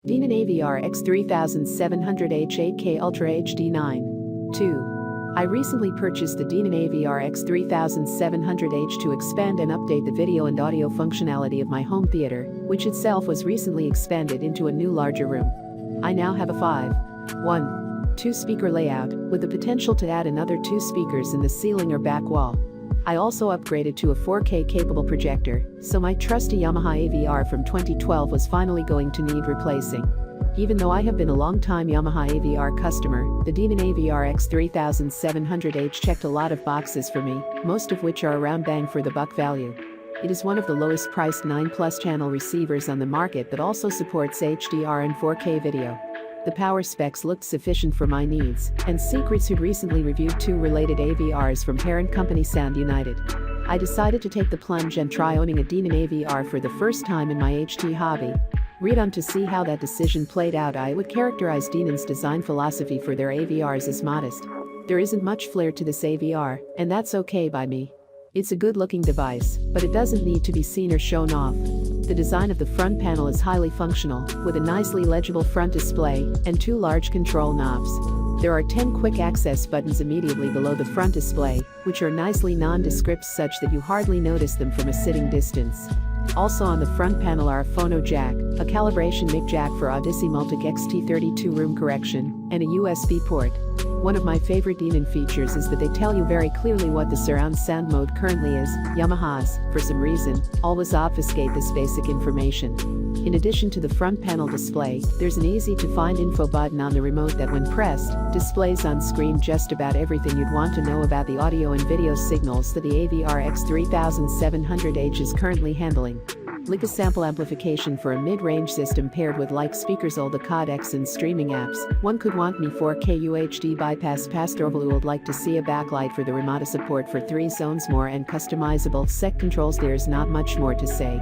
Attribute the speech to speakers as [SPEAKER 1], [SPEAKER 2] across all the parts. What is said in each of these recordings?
[SPEAKER 1] Denon AVR-X3700H 8K Ultra HD 9. 2. I recently purchased the Denon AVR-X3700H to expand and update the video and audio functionality of my home theater, which itself was recently expanded into a new larger room. I now have a 5.1.2 speaker layout, with the potential to add another 2 speakers in the ceiling or back wall. I also upgraded to a 4K capable projector, so my trusty Yamaha AVR from 2012 was finally going to need replacing. Even though I have been a long-time Yamaha AVR customer, the Denon AVR-X3700H checked a lot of boxes for me, most of which are around bang for the buck value. It is one of the lowest priced 9+ channel receivers on the market that also supports HDR and 4K video. The power specs looked sufficient for my needs, and Secrets had recently reviewed 2 related AVRs from parent company Sound United. I decided to take the plunge and try owning a Denon AVR for the first time in my HT hobby. Read on to see how that decision played out. I would characterize Denon's design philosophy for their AVRs as modest. There isn't much flair to this AVR, and that's okay by me. It's a good-looking device, but it doesn't need to be seen or shown off. The design of the front panel is highly functional, with a nicely legible front display and 2 large control knobs. There are 10 quick access buttons immediately below the front display, which are nicely nondescript such that you hardly notice them from a sitting distance. Also on the front panel are a phono jack, a calibration mic jack for Odyssey Multic XT32 room correction, and a USB port. One of my favorite Denon features is that they tell you very clearly what the surround sound mode currently is. Yamahas, for some reason, always obfuscate this basic information. In addition to the front panel display, there's an easy-to-find info button on the remote that when pressed, displays on screen just about everything you'd want to know about the audio and video signals that the AVR-X3700H is currently handling. Like a sample amplification for a mid-range system paired with like speakers all the codecs and streaming apps. One could want me 4K UHD bypass past overview would like to see a backlight for the remote support for 3 zones more and customizable SEC controls. There's not much more to say.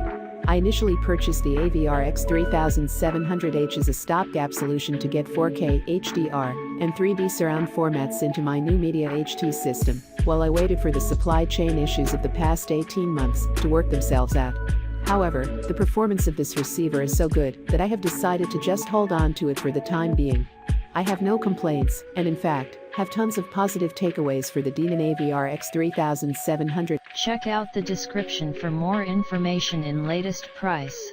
[SPEAKER 1] I initially purchased the AVR-X3700H as a stopgap solution to get 4K HDR and 3D surround formats into my new Media HT system, while I waited for the supply chain issues of the past 18 months to work themselves out. However, the performance of this receiver is so good that I have decided to just hold on to it for the time being. I have no complaints, and in fact, have tons of positive takeaways for the Denon AVR-X3700.
[SPEAKER 2] Check out the description for more information in latest price.